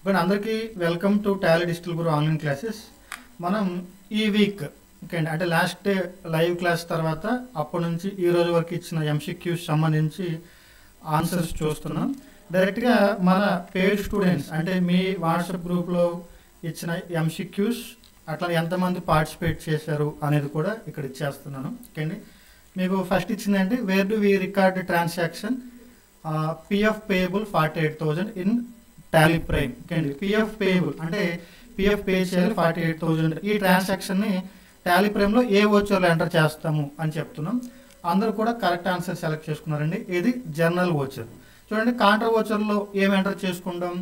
ఇప్పుడు అందరికీ welcome to Tally digital Guru online classes. మనం ఈ వీక్ ఓకే అండి, అంటే లాస్ట్ డే లైవ్ క్లాస్ తర్వాత అప్పటి నుంచి ఈ రోజు వరకు ఇచ్చిన ఎంసీక్యూస్ సంబంధించి ఆన్సర్స్ చూస్తున్నాం. డైరెక్ట్గా మన పేడ్ స్టూడెంట్స్ అంటే మీ వాట్సాప్ గ్రూప్లో ఇచ్చిన ఎంసీక్యూస్ అట్లా ఎంతమంది పార్టిసిపేట్ చేశారు అనేది కూడా ఇక్కడ ఇచ్చేస్తున్నాను. ఓకే అండి, మీకు ఫస్ట్ ఇచ్చిందంటే where do we record transaction PF payable 48,000 in Tally Prime. Okay అండి, పిఎఫ్ పేయబుల్ అంటే పిఎఫ్ పే చేయాలి 48,000. ఈ ట్రాన్సాక్షన్ని టాలీ ప్రైమ్లో ఏ ఓచర్లో ఎంటర్ చేస్తాము అని చెప్తున్నాం. అందరూ కూడా కరెక్ట్ ఆన్సర్ సెలెక్ట్ చేసుకున్నారండి. ఇది జనరల్ ఓచర్. చూడండి, కాంట్రా ఓచర్లో ఏం ఎంటర్ చేసుకుంటాం,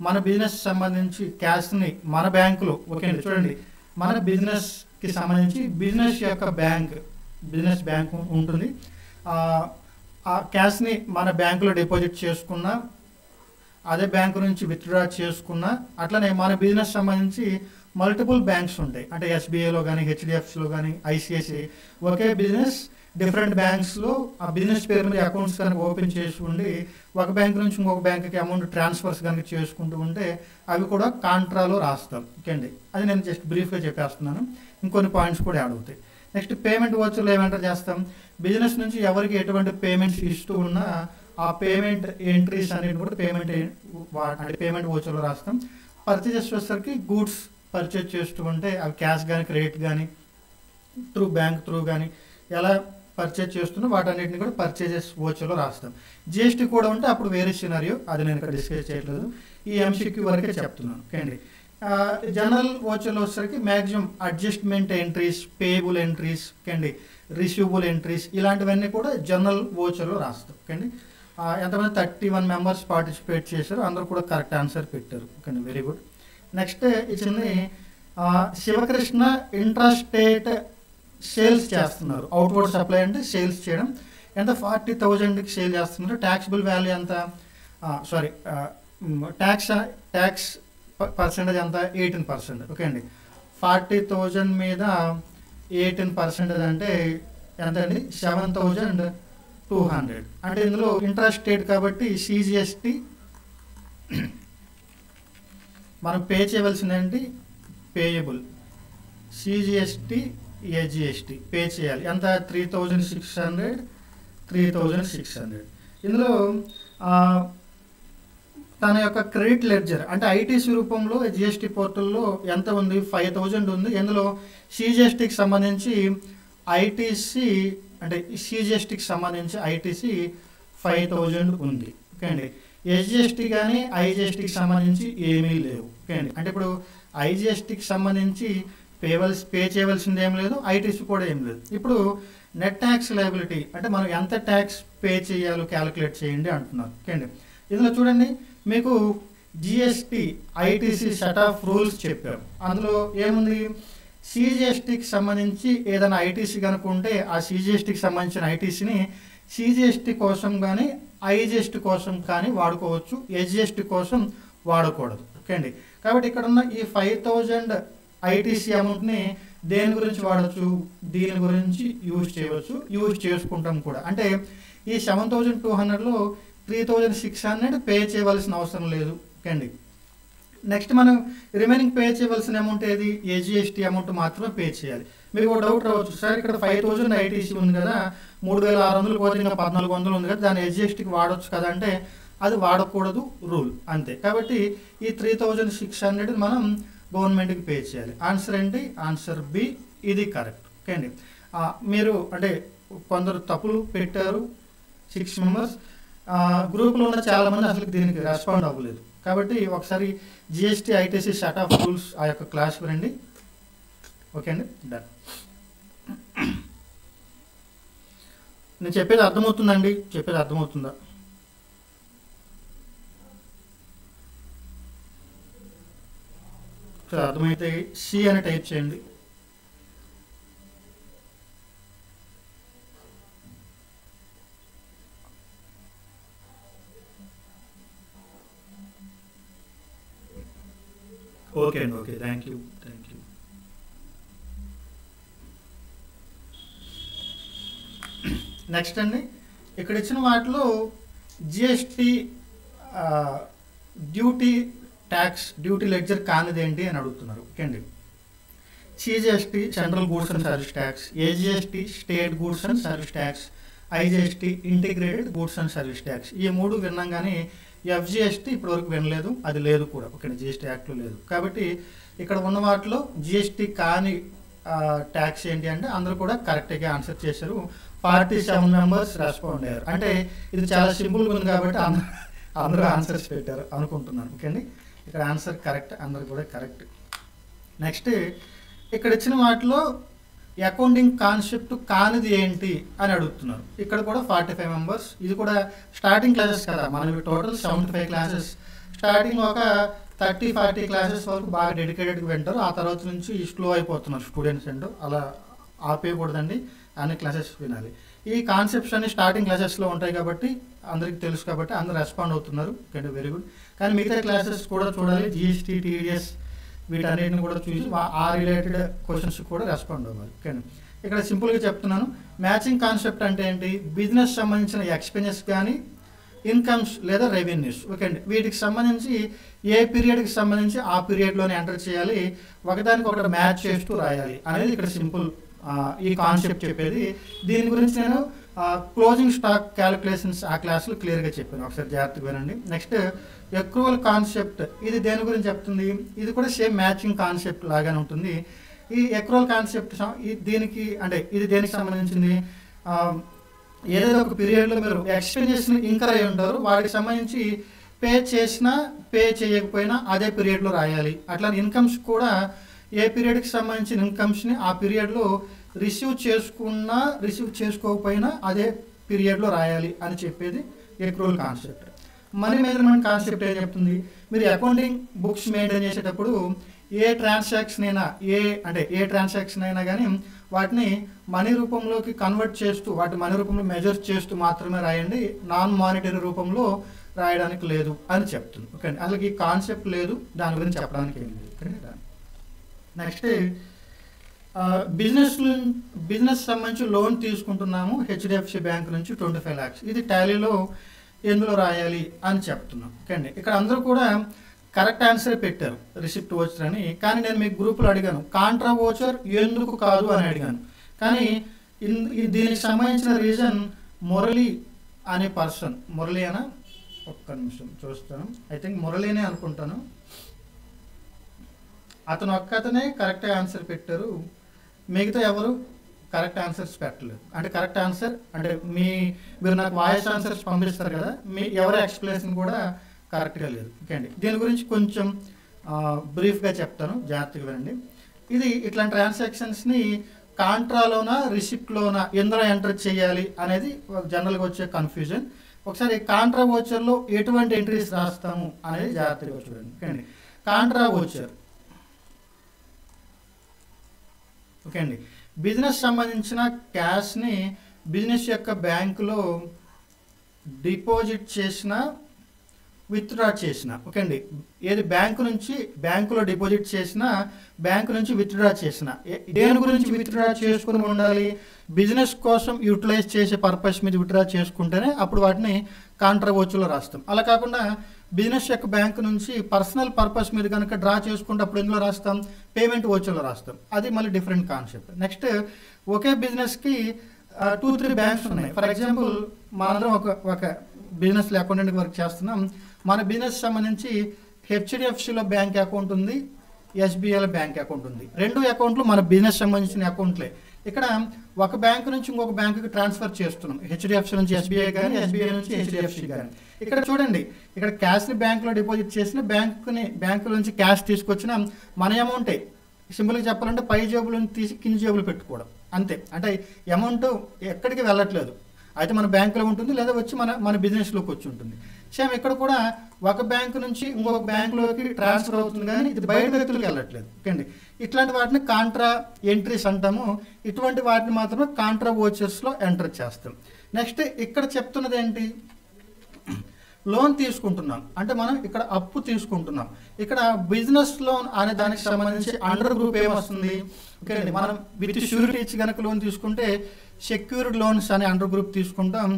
మన బిజినెస్ సంబంధించి క్యాష్ని మన బ్యాంకులో. ఓకే అండి, చూడండి, మన బిజినెస్కి సంబంధించి బిజినెస్ యొక్క బిజినెస్ బ్యాంక్ ఉంటుంది. ఆ క్యాష్ని మన బ్యాంకులో డిపాజిట్ చేసుకున్నా, అదే బ్యాంకు నుంచి విత్డ్రా చేసుకున్నా, అట్లనే మన బిజినెస్ సంబంధించి మల్టిపుల్ బ్యాంక్స్ ఉంటాయి. అంటే ఎస్బీఐలో కానీ, హెచ్డిఎఫ్సిలో కానీ, ఐసిఐసిఐ, ఒకే బిజినెస్ డిఫరెంట్ బ్యాంక్స్లో ఆ బిజినెస్ పేరు మీద అకౌంట్స్ కనుక ఓపెన్ చేసి ఉండి ఒక బ్యాంక్ నుంచి ఇంకొక బ్యాంక్కి అమౌంట్ ట్రాన్స్ఫర్స్ కనుక చేసుకుంటూ ఉంటే అవి కూడా కాంట్రాలో రాస్తాం. ఓకే అండి, అది నేను జస్ట్ బ్రీఫ్గా చెప్పేస్తున్నాను. ఇంకొన్ని పాయింట్స్ కూడా యాడ్ అవుతాయి. నెక్స్ట్ పేమెంట్ ఓచర్లో ఏమంటారు చేస్తాం, బిజినెస్ నుంచి ఎవరికి ఎటువంటి పేమెంట్స్ ఇస్తూ ఉన్నా ఆ పేమెంట్ ఎంట్రీస్ అనేది కూడా పేమెంట్ ఓచర్లో రాస్తాం. పర్చేజెస్ వచ్చేసరికి గూడ్స్ పర్చేజ్ చేస్తూ ఉంటే అవి క్యాష్ కానీ, క్రెడిట్ కానీ, బ్యాంక్ త్రూ కానీ ఎలా పర్చేజ్ చేస్తున్నా వాటన్నిటిని కూడా పర్చేజెస్ ఓచర్లో రాస్తాం. జిఎస్టీ కూడా ఉంటే అప్పుడు వేరే సినారియో, అది నేను ఇక్కడ డిస్కస్ చేయట్లేదు, ఈ ఎంసీక్యూ వరకే చెప్తున్నాను. ఓకే అండి, జనరల్ ఓచర్లో వచ్చేసరికి maximum adjustment entries, payable entries, okay అండి, రిసీవబుల్ ఎంట్రీస్, ఇలాంటివన్నీ కూడా జనరల్ ఓచర్లో రాస్తాం. ఓకే అండి, ఎంతమంది 31 మెంబర్స్ పార్టిసిపేట్ చేశారు, అందరూ కూడా కరెక్ట్ ఆన్సర్ పెట్టారు. ఓకే అండి, వెరీ గుడ్. నెక్స్ట్ ఇచ్చింది శివకృష్ణ ఇంట్రాస్టేట్ సేల్స్ చేస్తున్నారు. అవుట్వర్డ్ సప్లై అంటే సేల్స్ చేయడం. ఎంత 40,000కి సేల్ చేస్తున్నారు. ట్యాక్సిబుల్ వాల్యూ ఎంత, ట్యాక్స్ పర్సెంటేజ్ ఎంత, 18%. ఓకే అండి, 40,000 మీద 18% అంటే ఎంత అండి, 7,200. అంటే ఇందులో ఇంట్రాస్టేట్ కాబట్టి సిజిఎస్టీ మనం పే చేయవలసిందేంటి, పేయబుల్, సిజిఎస్టీ, ఏజిఎస్టీ పే చేయాలి. ఎంత, 3,600. ఇందులో తన యొక్క క్రెడిట్ లెడ్జర్ అంటే ఐటీసీ రూపంలో జిఎస్టీ పోర్టల్లో ఎంత ఉంది, 5,000 ఉంది. ఇందులో సిజిఎస్టీకి సంబంధించి ఐటీసీ అంటే సిజిఎస్టీకి సంబంధించి ఐటీసీ 5,000 ఉంది. ఓకే అండి, ఎస్జిఎస్టీ కానీ ఐజిఎస్టీకి సంబంధించి ఏమీ లేవు. ఓకే అండి, అంటే ఇప్పుడు ఐజిఎస్టీకి సంబంధించి పే చేయవలసింది ఏం లేదు, ఐటీసీ కూడా ఏం లేదు. ఇప్పుడు నెట్ ట్యాక్స్ లయబిలిటీ అంటే మనం ఎంత ట్యాక్స్ పే చేయాలో క్యాలిక్యులేట్ చేయండి అంటున్నారు. ఓకే అండి, ఇందులో చూడండి, మీకు GST ITC set of rules చెప్పారు. అందులో ఏముంది, సిజిఎస్టీకి సంబంధించి ఏదైనా ఐటీసీ కనుక్కుంటే ఆ సిజిఎస్టీకి సంబంధించిన ఐటీసీని సిజిఎస్టీ కోసం కానీ ఐజిఎస్టీ కోసం కానీ వాడుకోవచ్చు, ఎస్జిఎస్టీ కోసం వాడకూడదు. ఓకే అండి, కాబట్టి ఇక్కడ ఉన్న ఈ 5,000 ఐటీసీ అమౌంట్ని దేని గురించి వాడచ్చు, దీని గురించి యూజ్ చేయవచ్చు, యూజ్ చేసుకుంటాం కూడా. అంటే ఈ 7,200లో 3,600 పే చేయవలసిన అవసరం లేదు. ఓకే అండి, నెక్స్ట్ మనం రిమైనింగ్ పే చేయవలసిన అమౌంట్ ఏది, ఏజిఎస్టీ అమౌంట్ మాత్రమే పే చేయాలి. మీకు ఒక డౌట్ రావచ్చు, సార్ ఇక్కడ 5,000 ఐటీసీ ఉంది కదా, 3,600 పోతే ఇంకా 1,400 ఉంది కదా, దాన్ని ఎస్జిఎస్టీకి వాడవచ్చు కదా అంటే అది వాడకూడదు రూల్, అంతే. కాబట్టి ఈ 3,600 మనం గవర్నమెంట్కి పే చేయాలి. ఆన్సర్ ఏంటి, ఆన్సర్ బి, ఇది కరెక్ట్. ఓకే అండి, మీరు అంటే కొందరు తప్పులు పెట్టారు, 6 మెంబర్స్ గ్రూప్లో ఉన్న చాలామంది అసలు దీనికి రెస్పాండ్ అవ్వలేదు. కాబట్టి ఒకసారి GST ITC set of rules ఆ యొక్క క్లాస్ రండి. ఓకే అండి, డన్. నేను చెప్పేది అర్థమవుతుందండి, చెప్పేది అర్థమవుతుందా? అర్థమైతే సి అని టైప్ చేయండి. ఓకే అండి, ఓకే, థ్యాంక్ యూ. నెక్స్ట్ అండి, ఇక్కడ ఇచ్చిన వాటిలో GST duty tax duty ledger కానిది ఏంటి అని అడుగుతున్నారు. ఓకే అండి. CGST central goods and service tax, SGST state goods and service tax, IGST integrated goods and service tax. ఈ 3 విన్నాం కానీ ఎఫ్జిఎస్టీ ఇప్పటివరకు వినలేదు, అది లేదు కూడా. ఓకే, జిఎస్టీ యాక్ట్లో లేదు. కాబట్టి ఇక్కడ ఉన్న వాటిలో జిఎస్టీ కాని ట్యాక్స్ ఏంటి అంటే అందరూ కూడా కరెక్ట్గా ఆన్సర్ చేశారు. 47 మెంబర్స్ రెస్పాండ్ అయ్యారు. అంటే ఇది చాలా సింపుల్గా ఉంది కాబట్టి అందరూ ఆన్సర్స్ పెట్టారు అనుకుంటున్నాను. ఓకే అండి, ఇక్కడ ఆన్సర్ కరెక్ట్, అందరు కూడా కరెక్ట్. నెక్స్ట్ ఇక్కడ ఇచ్చిన వాటిలో అకౌంటింగ్ కాన్సెప్ట్ కానిది ఏంటి అని అడుగుతున్నారు. ఇక్కడ కూడా 45 మెంబర్స్. ఇది కూడా స్టార్టింగ్ క్లాసెస్ కదా, మనకి టోటల్ 75 క్లాసెస్. స్టార్టింగ్ ఒక 30-40 క్లాసెస్ వరకు బాగా డెడికేటెడ్గా వింటారు. ఆ తర్వాత నుంచి స్లో అయిపోతున్నారు స్టూడెంట్స్ అంటూ. అలా ఆపేయకూడదండి, అన్ని క్లాసెస్ వినాలి. ఈ కాన్సెప్ట్స్ అన్ని స్టార్టింగ్ క్లాసెస్లో ఉంటాయి కాబట్టి అందరికీ తెలుసు కాబట్టి అందరూ రెస్పాండ్ అవుతున్నారు. Okay, very good. కానీ మిగతా క్లాసెస్ కూడా చూడాలి, జిఎస్టీ, టీడీఎస్ వీటన్నిటిని కూడా చూసి ఆ రిలేటెడ్ క్వశ్చన్స్ కూడా రెస్పాండ్ అవ్వాలి. ఓకే, ఇక్కడ సింపుల్గా చెప్తున్నాను. మ్యాచింగ్ కాన్సెప్ట్ అంటే ఏంటి? బిజినెస్ సంబంధించిన ఎక్స్పెన్సెస్ కానీ ఇన్కమ్స్ లేదా రెవెన్యూస్. ఓకే అండి, వీటికి సంబంధించి ఏ పీరియడ్కి సంబంధించి ఆ పీరియడ్లోనే ఎంటర్ చేయాలి, ఒకదానికి ఒకటి మ్యాచ్ చేస్తూ రాయాలి అనేది ఇక్కడ సింపుల్ ఈ కాన్సెప్ట్ చెప్పేది. దీని గురించి నేను క్లోజింగ్ స్టాక్ క్యాలిక్యులేషన్స్ ఆ క్లాసులో క్లియర్గా చెప్పాను, ఒకసారి జాగ్రత్తగా వినండి. నెక్స్ట్ ఎక్రూవల్ కాన్సెప్ట్, ఇది దేని గురించి చెప్తుంది? ఇది కూడా సేమ్ మ్యాచింగ్ కాన్సెప్ట్ లాగానే ఉంటుంది. ఈ ఎక్రూవల్ కాన్సెప్ట్ దీనికి అంటే ఇది దేనికి సంబంధించింది? ఏదైనా ఒక పీరియడ్లో మీరు ఎక్స్పెన్సెస్ని ఇంకర్ అయి ఉంటారు, వాటికి సంబంధించి పే చేసినా పే చేయకపోయినా అదే పీరియడ్లో రాయాలి. అట్లా ఇన్కమ్స్ కూడా ఏ పీరియడ్కి సంబంధించిన ఇన్కమ్స్ని ఆ పీరియడ్లో రిసీవ్ చేసుకున్నా రిసీవ్ చేసుకోకపోయినా అదే పీరియడ్లో రాయాలి అని చెప్పేది ఎక్రూవల్ కాన్సెప్ట్. మనీ మెజర్మెంట్ కాన్సెప్ట్ ఏం చెప్తుంది? మీరు అకౌంటింగ్ బుక్స్ మెయింటైన్ చేసేటప్పుడు ఏ ట్రాన్సాక్షన్ అయినా కానీ వాటిని మనీ రూపంలోకి కన్వర్ట్ చేస్తూ వాటి మనీ రూపంలో మెజర్ చేస్తూ మాత్రమే రాయండి, నాన్ మానిటరీ రూపంలో రాయడానికి లేదు అని చెప్తుంది. ఓకే అండి, అసలు ఈ కాన్సెప్ట్ లేదు, దాని గురించి చెప్పడానికి ఏం లేదు. ఓకే, నెక్స్ట్ బిజినెస్ సంబంధించి లోన్ తీసుకుంటున్నాము హెచ్డిఎఫ్సి బ్యాంక్ నుంచి 25 lakhs. ఇది టాలీలో ఎందులో రాయాలి అని చెప్తున్నాం. ఓకే అండి, ఇక్కడ అందరూ కూడా కరెక్ట్ ఆన్సర్ పెట్టారు, రిసిప్ట్ వోచర్ అని. కానీ నేను మీకు గ్రూపులో అడిగాను కాంట్రా వోచర్ ఎందుకు కాదు అని అడిగాను. కానీ దీనికి సంబంధించిన రీజన్ మురళి అనే పర్సన్, మురళి అనా, ఒక్క నిమిషం చూస్తాను, ఐ థింక్ మురళినే అనుకుంటాను. అతను ఒక్కతనే కరెక్ట్ ఆన్సర్ పెట్టారు, మిగతా ఎవరు కరెక్ట్ ఆన్సర్స్ పెట్టలేదు. అంటే కరెక్ట్ ఆన్సర్ అంటే మీరు నాకు వాయిస్ ఆన్సర్స్ పంపిస్తారు కదా, ఎవరి ఎక్స్ప్లెనేషన్ కూడా కరెక్ట్గా లేదు. ఓకే అండి, దీని గురించి కొంచెం బ్రీఫ్గా చెప్తాను, జాగ్రత్తగా వినండి. ఇది ఇట్లాంటి ట్రాన్సాక్షన్స్ని కాంట్రాలోనా రిసిప్ట్లోనా ఎందులో ఎంటర్ చేయాలి అనేది జనరల్గా వచ్చే కన్ఫ్యూజన్. ఒకసారి కాంట్రా వోచర్లో ఎటువంటి ఎంట్రీస్ రాస్తాము అనేది జాగ్రత్తగా చూడండి. ఓకే అండి, కాంట్రా వోచర్. ఓకే అండి, బిజినెస్ సంబంధించిన క్యాష్ని బిజినెస్ యొక్క బ్యాంకులో డిపాజిట్ చేసిన విత్డ్రా చేసిన. ఓకే అండి, ఏది బ్యాంకులో డిపాజిట్ చేసిన, బ్యాంకు నుంచి విత్డ్రా చేసిన, దేని గురించి విత్డ్రా చేసుకుని ఉండాలి? బిజినెస్ కోసం యూటిలైజ్ చేసే పర్పస్ మీద విత్డ్రా చేసుకుంటేనే అప్పుడు వాటిని కాంట్రా వోచర్లో రాస్తాం. అలా కాకుండా బిజినెస్ యొక్క బ్యాంకు నుంచి పర్సనల్ పర్పస్ మీద కనుక డ్రా చేసుకుంటే అప్పుడు ఎందులో రాస్తాం? పేమెంట్ వోచర్లో రాస్తాం. అది మళ్ళీ డిఫరెంట్ కాన్సెప్ట్. నెక్స్ట్ ఒకే బిజినెస్కి 2-3 బ్యాంక్స్ ఉన్నాయి. ఫర్ ఎగ్జాంపుల్ మనందరం ఒక బిజినెస్లో అకౌంటెంట్ వర్క్ చేస్తున్నాం. మన బిజినెస్ సంబంధించి హెచ్డిఎఫ్సిలో బ్యాంక్ అకౌంట్ ఉంది, ఎస్బీఐలో బ్యాంక్ అకౌంట్ ఉంది. 2 అకౌంట్లు మన బిజినెస్ సంబంధించిన అకౌంట్లే. ఇక్కడ ఒక బ్యాంకు నుంచి ఇంకొక బ్యాంకుకి ట్రాన్స్ఫర్ చేస్తున్నాం, హెచ్డిఎఫ్సి నుంచి ఎస్బీఐ కానీ ఎస్బీఐ నుంచి హెచ్డిఎఫ్సి కానీ. ఇక్కడ చూడండి, ఇక్కడ క్యాష్ని బ్యాంకులో డిపాజిట్ చేసిన, బ్యాంకుల నుంచి క్యాష్ తీసుకొచ్చిన మన అమౌంటే. సింపుల్గా చెప్పాలంటే పై జేబులను తీసి కింది జేబులు పెట్టుకోవడం అంతే. అంటే అమౌంట్ ఎక్కడికి వెళ్ళట్లేదు, అయితే మన బ్యాంకులో ఉంటుంది లేదా వచ్చి మన బిజినెస్లోకి వచ్చి ఉంటుంది. సేమ్ ఇక్కడ కూడా ఒక బ్యాంకు నుంచి ఇంకొక బ్యాంకులోకి ట్రాన్స్ఫర్ అవుతుంది కానీ ఇది బయట వ్యక్తులకు వెళ్ళట్లేదు. ఓకే అండి, ఇట్లాంటి వాటిని కాంట్రా ఎంట్రీస్ అంటాము. ఇటువంటి వాటిని మాత్రమే కాంట్రా వోచర్స్లో ఎంటర్ చేస్తాం. నెక్స్ట్ ఇక్కడ చెప్తున్నది ఏంటి? లోన్ తీసుకుంటున్నాం అంటే మనం ఇక్కడ అప్పు తీసుకుంటున్నాం. ఇక్కడ బిజినెస్ లోన్ అనే దానికి సంబంధించి అండర్ గ్రూప్ ఏమొస్తుంది? ఓకే అండి, మనం విత్ షూరిటీ ఇచ్చి కనుక లోన్ తీసుకుంటే సెక్యూర్డ్ లోన్స్ అనే అండర్ గ్రూప్ తీసుకుంటాం.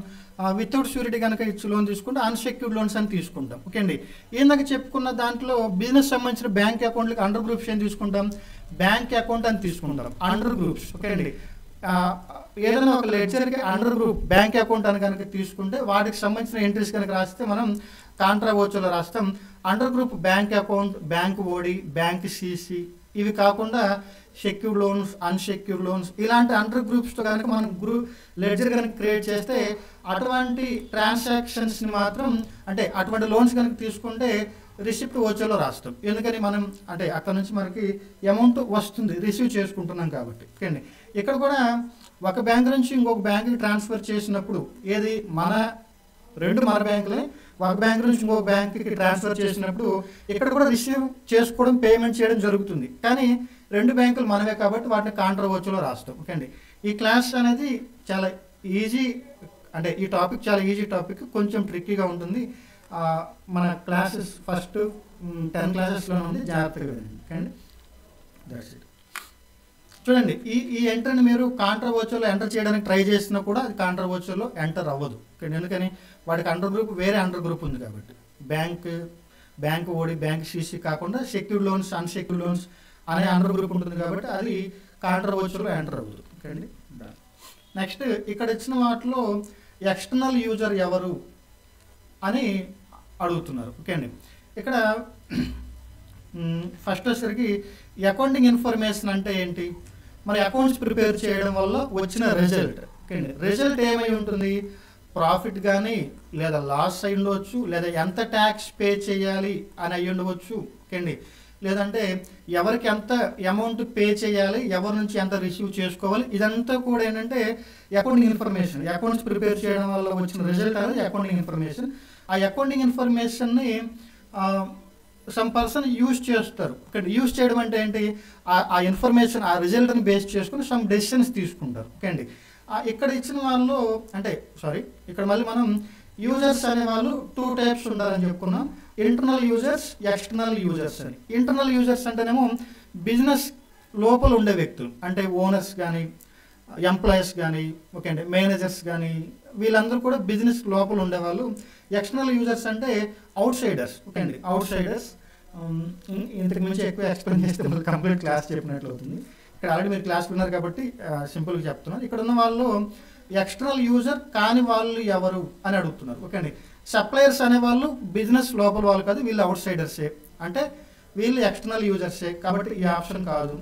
వితౌట్ షూరిటీ కనుక ఇచ్చి లోన్ తీసుకుంటే అన్సెక్యూర్డ్ లోన్స్ అని తీసుకుంటాం. ఓకే అండి, ఏందాక చెప్పుకున్న దాంట్లో బిజినెస్ సంబంధించిన బ్యాంక్ అకౌంట్లకి అండర్ గ్రూప్స్ ఏం తీసుకుంటాం? బ్యాంక్ అకౌంట్ అని తీసుకుంటాం, అండర్ గ్రూప్స్. ఓకే అండి, ఏదైనా ఒక లెడ్జర్కి అండర్ గ్రూప్ బ్యాంక్ అకౌంట్ అని కనుక తీసుకుంటే వాటికి సంబంధించిన ఎంట్రీస్ కనుక రాస్తే మనం కాంట్రా వోచర్లో రాస్తాం. Under group bank account, bank OD, bank CC, ఇవి కాకుండా సెక్యూర్డ్ లోన్స్, అన్సెక్యూర్డ్ లోన్స్, ఇలాంటి అండర్ గ్రూప్స్తో కనుక మనం లెడ్జర్ కనుక క్రియేట్ చేస్తే అటువంటి ట్రాన్సాక్షన్స్ని మాత్రం అంటే అటువంటి లోన్స్ కనుక తీసుకుంటే రిసిప్ట్ వోచర్లో రాస్తాం. ఎందుకని మనం అంటే అక్కడ నుంచి మనకి అమౌంట్ వస్తుంది, రిసీవ్ చేసుకుంటున్నాం కాబట్టి. ఓకే అండి, ఇక్కడ కూడా ఒక బ్యాంక్ నుంచి ఇంకొక బ్యాంక్కి ట్రాన్స్ఫర్ చేసినప్పుడు ఏది రెండు మన బ్యాంకులే ఒక బ్యాంక్ నుంచి ఇంకొక బ్యాంక్కి ట్రాన్స్ఫర్ చేసినప్పుడు ఇక్కడ కూడా రిసీవ్ చేసుకోవడం, పేమెంట్ చేయడం జరుగుతుంది. కానీ రెండు బ్యాంకులు మనమే కాబట్టి వాటిని కాంట్రా వోచర్లో రాస్తాం. ఓకే అండి, ఈ క్లాస్ అనేది చాలా ఈజీ, అంటే ఈ టాపిక్ చాలా ఈజీ టాపిక్, కొంచెం ట్రిక్కీగా ఉంటుంది. మన క్లాసెస్ ఫస్ట్ 10 క్లాసెస్లో ఉంది, జాగ్రత్తగా వినండి. ఓకే అండి, దట్స్ ఇట్. చూడండి, ఈ ఎంటర్ని మీరు కాంట్రా వోచర్లో ఎంటర్ చేయడానికి ట్రై చేసినా కూడా అది కాంట్రా వోచర్లో ఎంటర్ అవ్వదు. ఎందుకని వాడికి అండర్ గ్రూప్ వేరే అండర్ గ్రూప్ ఉంది కాబట్టి. బ్యాంక్ ఓడి, బ్యాంక్ సిసి కాకుండా సెక్యూర్డ్ లోన్స్, అన్సెక్యూర్డ్ లోన్స్ అనే అండర్ గ్రూప్ ఉంటుంది కాబట్టి అది కాంట్రా వోచర్లో ఎంటర్ అవ్వదు. ఓకే అండి, నెక్స్ట్ ఇక్కడ ఇచ్చిన వాటిలో ఎక్స్టర్నల్ యూజర్ ఎవరు అని అడుగుతున్నారు. ఓకే అండి, ఇక్కడ ఫస్ట్ వచ్చేసరికి అకౌంటింగ్ ఇన్ఫర్మేషన్ అంటే ఏంటి? మరి అకౌంట్స్ ప్రిపేర్ చేయడం వల్ల వచ్చిన రిజల్ట్. ఓకే అండి, రిజల్ట్ ఏమై ఉంటుంది? ప్రాఫిట్ కానీ లేదా లాస్ అయి ఉండవచ్చు, లేదా ఎంత ట్యాక్స్ పే చేయాలి అని అయ్యి ఉండవచ్చు. ఓకే అండి, లేదంటే ఎవరికి ఎంత అమౌంట్ పే చేయాలి, ఎవరి నుంచి ఎంత రిసీవ్ చేసుకోవాలి, ఇదంతా కూడా ఏంటంటే అకౌంటింగ్ ఇన్ఫర్మేషన్. అకౌంట్స్ ప్రిపేర్ చేయడం వల్ల వచ్చిన రిజల్ట్ అనేది అకౌంటింగ్ ఇన్ఫర్మేషన్. ఆ అకౌంటింగ్ ఇన్ఫర్మేషన్ని సమ్ పర్సన్ యూజ్ చేస్తారు. ఇక్కడ యూజ్ చేయడం అంటే ఏంటి? ఆ ఇన్ఫర్మేషన్, ఆ రిజల్ట్ని బేస్ చేసుకుని సమ్ డెసిషన్స్ తీసుకుంటారు. ఓకే అండి, ఇక్కడ ఇచ్చిన వాళ్ళు అంటే ఇక్కడ మళ్ళీ మనం యూజర్స్ అనే వాళ్ళు 2 టైప్స్ ఉండాలని చెప్పుకున్నాం. ఇంటర్నల్ యూజర్స్, ఎక్స్టర్నల్ యూజర్స్ అని. ఇంటర్నల్ యూజర్స్ అంటేనేమో బిజినెస్ లోపల ఉండే వ్యక్తులు, అంటే ఓనర్స్ కానీ, ఎంప్లాయీస్ కానీ, ఓకే అండి, మేనేజర్స్ కానీ, వీళ్ళందరూ కూడా బిజినెస్ లోపల ఉండేవాళ్ళు. ఎక్స్టర్నల్ యూజర్స్ అంటే అవుట్ సైడర్స్. ఓకే అండి, అవుట్ సైడర్స్. ఇంతకు మించి ఎక్కువ ఎక్స్ప్లెయిన్ చేస్తే కంప్లీట్ క్లాస్ చెప్పినట్లు అవుతుంది. ఇక్కడ ఆల్రెడీ మీరు క్లాస్ విన్నారు కాబట్టి సింపుల్గా చెప్తున్నాను. ఇక్కడ ఉన్న వాళ్ళు ఎక్స్టర్నల్ యూజర్ కాని వాళ్ళు ఎవరు అని అడుగుతున్నారు. ఓకే అండి, సప్లయర్స్ అనేవాళ్ళు బిజినెస్ లోపల వాళ్ళు కాదు, వీళ్ళు అవుట్ సైడర్సే, అంటే వీళ్ళు ఎక్స్టర్నల్ యూజర్సే కాబట్టి ఈ ఆప్షన్ కాదు.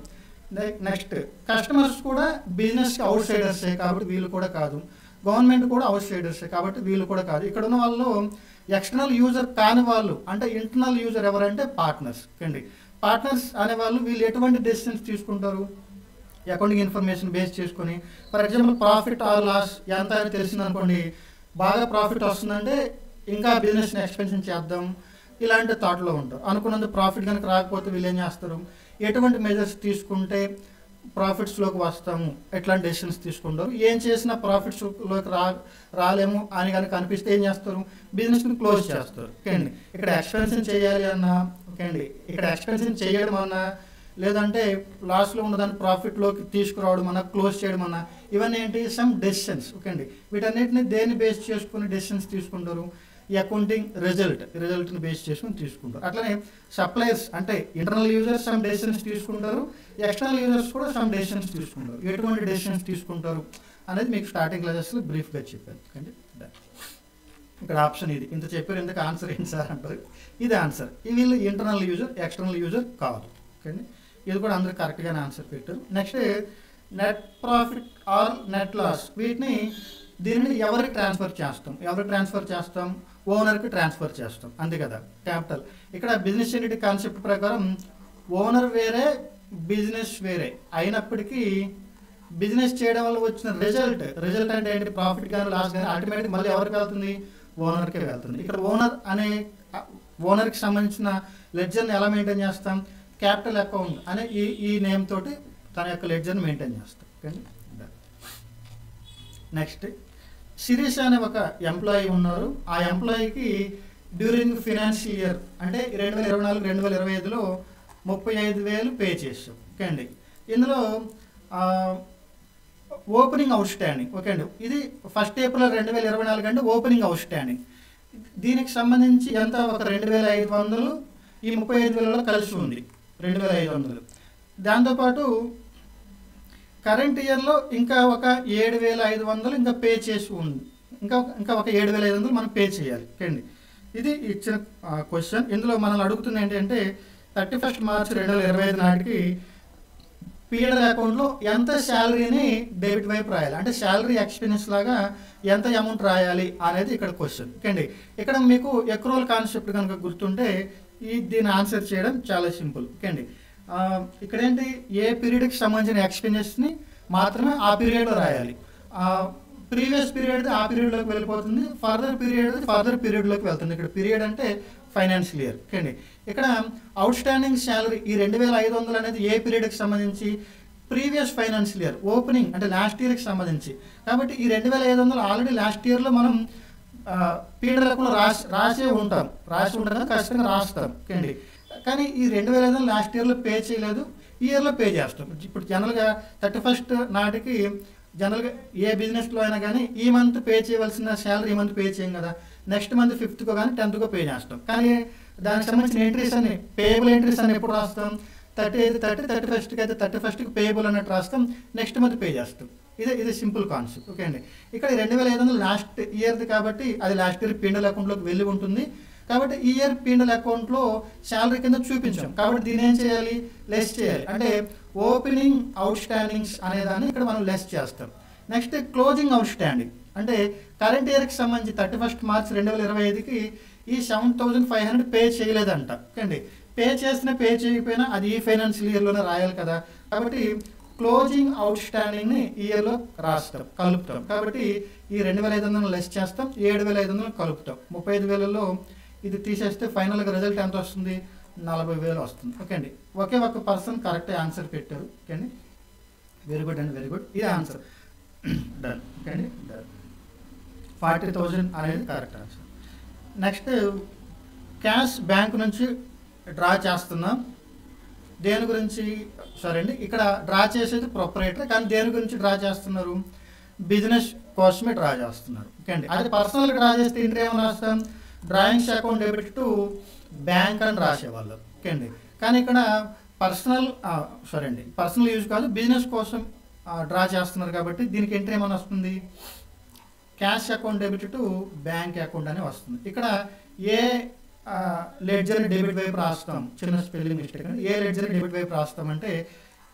నెక్స్ట్ కస్టమర్స్ కూడా బిజినెస్కి అవుట్ సైడర్సే కాబట్టి వీళ్ళు కూడా కాదు. గవర్నమెంట్ కూడా అవుట్ సైడర్సే కాబట్టి వీళ్ళు కూడా కాదు. ఇక్కడ ఉన్న వాళ్ళు ఎక్స్టర్నల్ యూజర్ కాని వాళ్ళు అంటే ఇంటర్నల్ యూజర్ ఎవరంటే పార్ట్నర్స్. ఓకే అండి, పార్ట్నర్స్ అనేవాళ్ళు వీళ్ళు ఎటువంటి డెసిషన్స్ తీసుకుంటారు? అకౌంటింగ్ ఇన్ఫర్మేషన్ బేస్ చేసుకొని, for example profit or loss ఎంత అని తెలిసింది అనుకోండి, బాగా ప్రాఫిట్ వస్తుందంటే ఇంకా బిజినెస్ని ఎక్స్పెన్షన్ చేద్దాం ఇలాంటి థాట్లో ఉంటారు. అనుకున్నంత ప్రాఫిట్ కనుక రాకపోతే వీళ్ళు ఏం చేస్తారు? ఎటువంటి మెజర్స్ తీసుకుంటే ప్రాఫిట్స్లోకి వస్తాము, ఎట్లాంటి డెసిషన్స్ తీసుకుంటారు? ఏం చేసినా ప్రాఫిట్స్లోకి రాలేము అని కనుక అనిపిస్తే ఏం చేస్తారు? బిజినెస్ని క్లోజ్ చేస్తారు. ఓకే అండి, ఇక్కడ ఎక్స్పెన్షన్ చేయాలి అన్నా, ఓకే అండి, ఇక్కడ ఎక్స్పెన్షన్ చేయడం అన్నా, లేదంటే లాస్లో ఉన్నదాన్ని ప్రాఫిట్లోకి తీసుకురావడం అన్నా, క్లోజ్ చేయడం అన్నా, ఇవన్నీ ఏంటి? Some decisions. ఓకే అండి, వీటన్నిటిని దేన్ని బేస్ చేసుకుని డెసిషన్స్ తీసుకుంటారు? ఈ అకౌంటింగ్ రిజల్ట్ని బేస్ చేసుకుని తీసుకుంటారు. అట్లనే సప్లయర్స్ అంటే ఇంటర్నల్ యూజర్స్ సమ్ డెసిషన్స్ తీసుకుంటారు, ఎక్స్టర్నల్ యూజర్స్ కూడా సమ్ డెసిషన్స్ తీసుకుంటారు. ఎటువంటి డెసిషన్స్ తీసుకుంటారు అనేది మీకు స్టార్టింగ్ క్లాసెస్లో బ్రీఫ్గా చెప్పాను. ఓకే, ఇక్కడ ఆప్షన్ ఇది. ఇంత చెప్పారు, ఎందుకు ఆన్సర్ ఏంటి సార్ అంటారు, ఇది ఆన్సర్. వీళ్ళు ఇంటర్నల్ యూజర్, ఎక్స్టర్నల్ యూజర్ కాదు. ఓకే అండి, ఇది కూడా అందరూ కరెక్ట్గానే ఆన్సర్ పెట్టారు. Next net profit or net loss, దీనిని ఎవరికి ట్రాన్స్ఫర్ చేస్తాం? ఓనర్కి ట్రాన్స్ఫర్ చేస్తాం, అంతే కదా. క్యాపిటల్ ఇక్కడ బిజినెస్ ఎంటిటీ కాన్సెప్ట్ ప్రకారం ఓనర్ వేరే, బిజినెస్ వేరే అయినప్పటికీ బిజినెస్ చేయడం వల్ల వచ్చిన రిజల్ట్ అంటే ఏంటి? ప్రాఫిట్ కానీ లాస్ కానీ అల్టిమేట్గా మళ్ళీ ఎవరికి వెళ్తుంది? ఓనర్కే వెళ్తుంది. ఇక్కడ ఓనర్కి సంబంధించిన లెడ్జర్ని ఎలా మెయింటైన్ చేస్తాం? క్యాపిటల్ అకౌంట్ అనే ఈ నేమ్ తోటి తన యొక్క లెడ్జర్ని మెయింటైన్ చేస్తాం. ఓకే, నెక్స్ట్ శిరీష్ అనే ఒక ఎంప్లాయీ ఉన్నారు. ఆ ఎంప్లాయీకి డ్యూరింగ్ ఫినాన్షియల్ ఇయర్ అంటే 2024-2025లో 35,000 పే చేసాం. ఓకే అండి. ఇందులో ఓపెనింగ్ అవుట్ స్టాండింగ్, ఓకే అండి, ఇది 1 ఏప్రిల్ 2024 అంటే ఓపెనింగ్ అవుట్ స్టాండింగ్. దీనికి సంబంధించి ఎంత, ఒక 2,500 ఈ 35,000లో కలిసి ఉంది 2,500. దాంతోపాటు కరెంట్ ఇయర్లో ఇంకా ఒక 7,500 ఇంకా పే చేసి ఉంది, ఇంకా ఒక 7,500 మనం పే చేయాలి. ఓకే అండి. ఇది ఇచ్చిన క్వశ్చన్. ఇందులో మనల్ని అడుగుతుంది ఏంటంటే 31 మార్చ్ 2025 నాటికి పిఎల్ అకౌంట్లో ఎంత శాలరీని డెబిట్ వైపు రాయాలి, అంటే శాలరీ ఎక్స్పెన్స్ లాగా ఎంత అమౌంట్ రాయాలి అనేది ఇక్కడ క్వశ్చన్. ఓకే అండి. ఇక్కడ మీకు ఎక్రోల్ కాన్సెప్ట్ కనుక గుర్తుంటే దీన్ని ఆన్సర్ చేయడం చాలా సింపుల్. ఓకే అండి. ఇక్కడ ఏంటి, ఏ పీరియడ్కి సంబంధించిన ఎక్స్పెన్సెస్ని మాత్రమే ఆ పీరియడ్లో రాయాలి. ప్రీవియస్ పీరియడ్ ఆ పీరియడ్లోకి వెళ్ళిపోతుంది, ఫర్దర్ పీరియడ్లోకి వెళ్తుంది. ఇక్కడ పీరియడ్ అంటే ఫైనాన్షియల్ ఇయర్. ఓకే అండి. ఇక్కడ అవుట్ స్టాండింగ్ శాలరీ ఈ 2,500 అనేది ఏ పీరియడ్కి సంబంధించి, ప్రీవియస్ ఫైనాన్షియల్ ఇయర్ ఓపెనింగ్ అంటే లాస్ట్ ఇయర్కి సంబంధించి. కాబట్టి ఈ 2,500 ఆల్రెడీ లాస్ట్ ఇయర్లో మనం పీరియడ్లో రాసి ఉంటాం కదా, ఖచ్చితంగా రాస్తాం. ఓకే అండి. కానీ ఈ 2,500 లాస్ట్ ఇయర్లో పే చేయలేదు, ఈ ఇయర్లో పే చేస్తాం. ఇప్పుడు జనరల్గా 31 నాటికి జనరల్గా ఏ బిజినెస్లో అయినా కానీ ఈ మంత్ పే చేయవలసిన శాలరీ ఈ మంత్ పే చేయం కదా, నెక్స్ట్ మంత్ 5th కానీ 10th పే చేస్తాం. కానీ దానికి సంబంధించిన ఎంట్రీస్ అన్ని పేయబుల్ ఎంట్రీస్ అని ఎప్పుడు రాస్తాం, 31కి అయితే 31కి పేయబుల్ అన్నట్టు రాస్తాం, నెక్స్ట్ మంత్ పే చేస్తాం. ఇది సింపుల్ కాన్సెప్ట్. ఓకే అండి. ఇక్కడ 2,500 లాస్ట్ ఇయర్ది కాబట్టి అది లాస్ట్ ఇయర్ పీఎంఎల్ అకౌంట్లోకి వెళ్ళి ఉంటుంది. కాబట్టి ఈ ఇయర్ పీఎంఎల్ అకౌంట్లో శాలరీ కింద చూపించాం కాబట్టి దీన్ని ఏం చేయాలి, లెస్ చేయాలి. అంటే ఓపెనింగ్ అవుట్ స్టాండింగ్స్ అనేదాన్ని ఇక్కడ మనం లెస్ చేస్తాం. నెక్స్ట్ క్లోజింగ్ అవుట్ స్టాండింగ్ అంటే కరెంట్ ఇయర్కి సంబంధించి 31 మార్చ్ 2025కి ఈ 7,500 పే చేయలేదంట. ఓకే అండి. పే చేయకపోయినా అది ఈ ఫైనాన్షియల్ ఇయర్లోనే రాయాలి కదా, కాబట్టి క్లోజింగ్ అవుట్ స్టాండింగ్ని ఈ ఇయర్లో రాస్తాం, కలుపుతాం. కాబట్టి ఈ 2,500 లెస్ చేస్తాం, 7,500 కలుపుతాం. 35,000లో ఇది తీసేస్తే ఫైనల్గా రిజల్ట్ ఎంత వస్తుంది, 40,000 వస్తుంది. ఓకే అండి. ఒకే ఒక పర్సన్ కరెక్ట్ ఆన్సర్ పెట్టారు. ఓకే అండి. వెరీ గుడ్ అండి, వెరీ గుడ్. ఇది ఆన్సర్ డన్. ఓకే అండి, డన్. 40,000 అనేది correct answer. Next cash bank నుంచి డ్రా చేస్తున్నాం. దేని గురించి, సరే అండి, ఇక్కడ డ్రా చేసేది ప్రొపరేటర్, కానీ దేని గురించి డ్రా చేస్తున్నారు, బిజినెస్ కోసమే డ్రా చేస్తున్నారు. ఓకే అండి. అది పర్సనల్గా డ్రా చేస్తే ఇంటర్ ఏమని రాస్తాం, drawings account debit to bank అని రాసేవాళ్ళు. ఓకే అండి. కానీ ఇక్కడ పర్సనల్ యూజ్ కాదు, బిజినెస్ కోసం డ్రా చేస్తున్నారు కాబట్టి దీనికి ఎంట్రీ ఏమని వస్తుంది, cash account debit to bank account అని వస్తుంది. ఇక్కడ ఏ లెడ్జర్ని డెబిట్ వైపు రాస్తాం, చిన్న స్పెల్లింగ్ మిస్టేక్ అండి, ఏ లెడ్జర్ని డెబిట్ వైపు రాస్తామంటే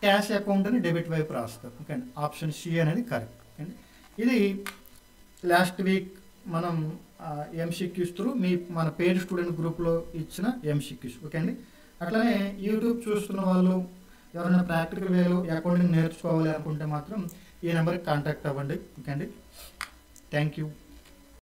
క్యాష్ అకౌంట్ని డెబిట్ వైపు రాస్తాం. ఓకే అండి. ఆప్షన్ సి అనేది కరెక్ట్. ఓకే అండి. ఇది లాస్ట్ వీక్ మనం ఎంసీక్యూస్ త్రూ మన పేడ్ స్టూడెంట్ గ్రూప్లో ఇచ్చిన ఎంసీక్యూస్. ఓకే అండి. అట్లనే యూట్యూబ్ చూస్తున్న వాళ్ళు ఎవరైనా ప్రాక్టికల్ వేలో అకౌంటింగ్ నేర్చుకోవాలి అనుకుంటే మాత్రం ఈ నెంబర్కి కాంటాక్ట్ అవ్వండి. ఓకే అండి. Thank you.